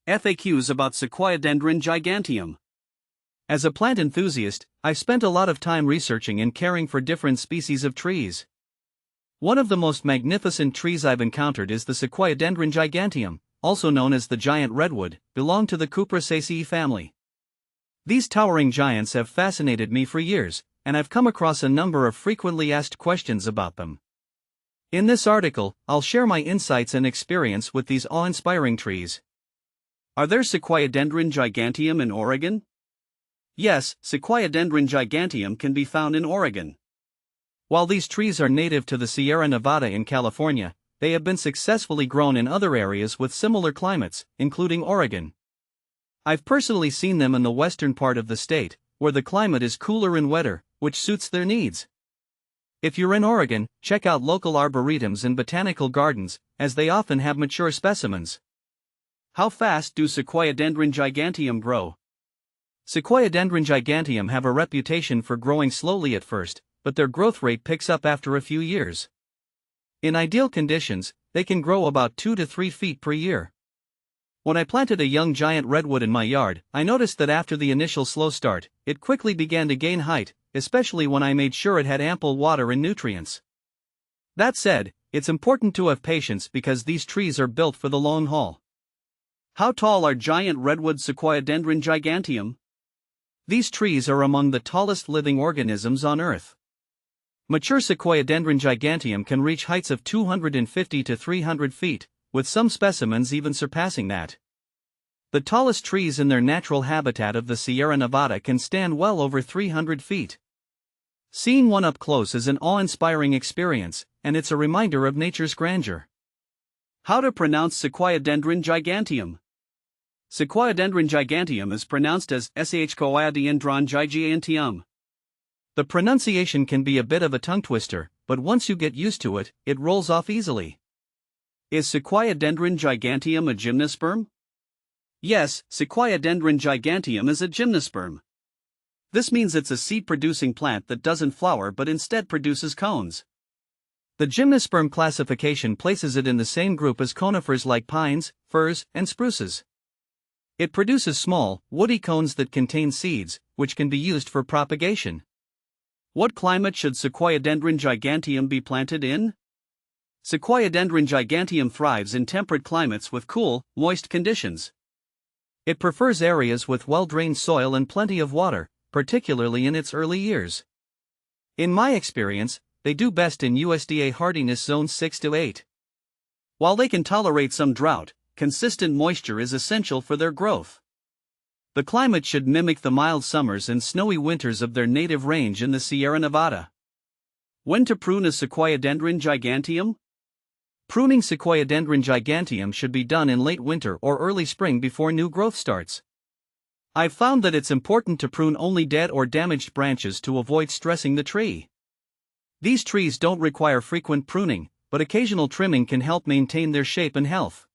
FAQs about Sequoiadendron giganteum. As a plant enthusiast, I've spent a lot of time researching and caring for different species of trees. One of the most magnificent trees I've encountered is the Sequoiadendron giganteum, also known as the giant redwood, belong to the Cupressaceae family. These towering giants have fascinated me for years, and I've come across a number of frequently asked questions about them. In this article, I'll share my insights and experience with these awe-inspiring trees. Are there Sequoiadendron giganteum in Oregon? Yes, Sequoiadendron giganteum can be found in Oregon. While these trees are native to the Sierra Nevada in California, they have been successfully grown in other areas with similar climates, including Oregon. I've personally seen them in the western part of the state, where the climate is cooler and wetter, which suits their needs. If you're in Oregon, check out local arboretums and botanical gardens, as they often have mature specimens. How fast do Sequoiadendron giganteum grow? Sequoiadendron giganteum have a reputation for growing slowly at first, but their growth rate picks up after a few years. In ideal conditions, they can grow about 2 to 3 feet per year. When I planted a young giant redwood in my yard, I noticed that after the initial slow start, it quickly began to gain height, especially when I made sure it had ample water and nutrients. That said, it's important to have patience because these trees are built for the long haul. How tall are giant redwood Sequoiadendron giganteum? These trees are among the tallest living organisms on Earth. Mature Sequoiadendron giganteum can reach heights of 250 to 300 feet, with some specimens even surpassing that. The tallest trees in their natural habitat of the Sierra Nevada can stand well over 300 feet. Seeing one up close is an awe-inspiring experience, and it's a reminder of nature's grandeur. How to pronounce Sequoiadendron giganteum? Sequoiadendron giganteum is pronounced as Sequoiadendron giganteum. The pronunciation can be a bit of a tongue twister, but once you get used to it, it rolls off easily. Is Sequoiadendron giganteum a gymnosperm? Yes, Sequoiadendron giganteum is a gymnosperm. This means it's a seed-producing plant that doesn't flower but instead produces cones. The gymnosperm classification places it in the same group as conifers like pines, firs, and spruces. It produces small, woody cones that contain seeds, which can be used for propagation. What climate should Sequoiadendron giganteum be planted in? Sequoiadendron giganteum thrives in temperate climates with cool, moist conditions. It prefers areas with well-drained soil and plenty of water, particularly in its early years. In my experience, they do best in USDA hardiness zones 6 to 8. While they can tolerate some drought, consistent moisture is essential for their growth. The climate should mimic the mild summers and snowy winters of their native range in the Sierra Nevada. When to prune a Sequoiadendron giganteum? Pruning Sequoiadendron giganteum should be done in late winter or early spring before new growth starts. I've found that it's important to prune only dead or damaged branches to avoid stressing the tree. These trees don't require frequent pruning, but occasional trimming can help maintain their shape and health.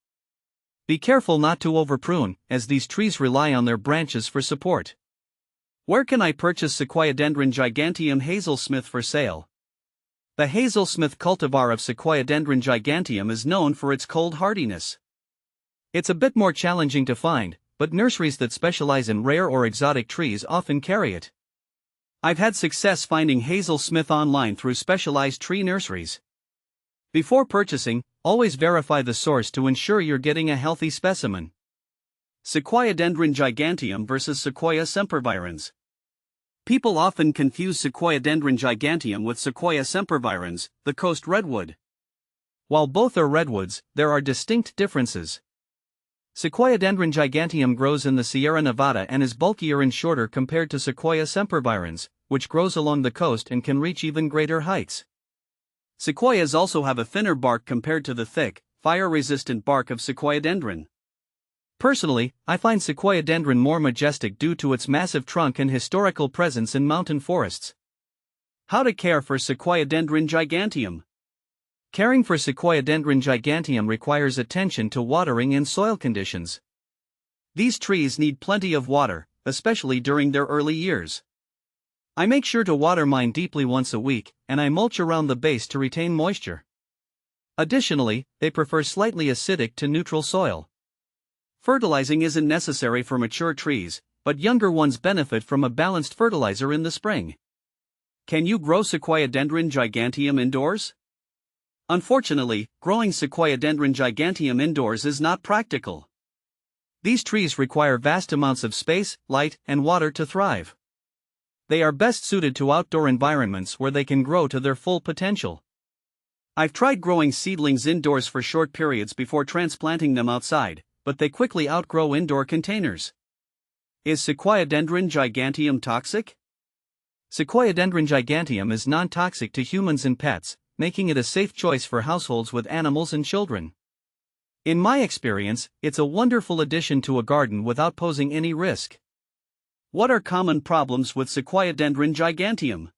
Be careful not to over-prune, as these trees rely on their branches for support. Where can I purchase Sequoiadendron giganteum hazelsmith for sale? The hazelsmith cultivar of Sequoiadendron giganteum is known for its cold hardiness. It's a bit more challenging to find, but nurseries that specialize in rare or exotic trees often carry it. I've had success finding hazelsmith online through specialized tree nurseries. Before purchasing, always verify the source to ensure you're getting a healthy specimen. Sequoiadendron giganteum versus Sequoia sempervirens. People often confuse Sequoiadendron giganteum with Sequoia sempervirens, the coast redwood. While both are redwoods, there are distinct differences. Sequoiadendron giganteum grows in the Sierra Nevada and is bulkier and shorter compared to Sequoia sempervirens, which grows along the coast and can reach even greater heights. Sequoias also have a thinner bark compared to the thick, fire-resistant bark of Sequoiadendron. Personally, I find Sequoiadendron more majestic due to its massive trunk and historical presence in mountain forests. How to care for Sequoiadendron giganteum? Caring for Sequoiadendron giganteum requires attention to watering and soil conditions. These trees need plenty of water, especially during their early years. I make sure to water mine deeply once a week, and I mulch around the base to retain moisture. Additionally, they prefer slightly acidic to neutral soil. Fertilizing isn't necessary for mature trees, but younger ones benefit from a balanced fertilizer in the spring. Can you grow Sequoiadendron giganteum indoors? Unfortunately, growing Sequoiadendron giganteum indoors is not practical. These trees require vast amounts of space, light, and water to thrive. They are best suited to outdoor environments where they can grow to their full potential. I've tried growing seedlings indoors for short periods before transplanting them outside, but they quickly outgrow indoor containers. Is Sequoiadendron giganteum toxic? Sequoiadendron giganteum is non-toxic to humans and pets, making it a safe choice for households with animals and children. In my experience, it's a wonderful addition to a garden without posing any risk. What are common problems with Sequoiadendron giganteum?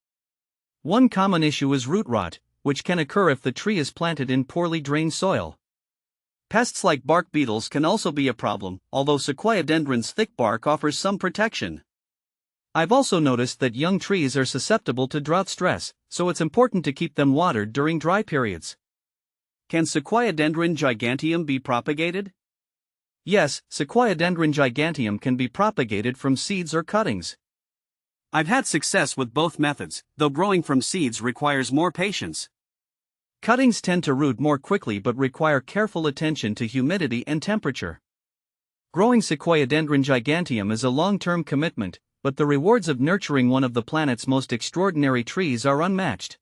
One common issue is root rot, which can occur if the tree is planted in poorly drained soil. Pests like bark beetles can also be a problem, although Sequoiadendron's thick bark offers some protection. I've also noticed that young trees are susceptible to drought stress, so it's important to keep them watered during dry periods. Can Sequoiadendron giganteum be propagated? Yes, Sequoiadendron giganteum can be propagated from seeds or cuttings. I've had success with both methods, though growing from seeds requires more patience. Cuttings tend to root more quickly but require careful attention to humidity and temperature. Growing Sequoiadendron giganteum is a long-term commitment, but the rewards of nurturing one of the planet's most extraordinary trees are unmatched.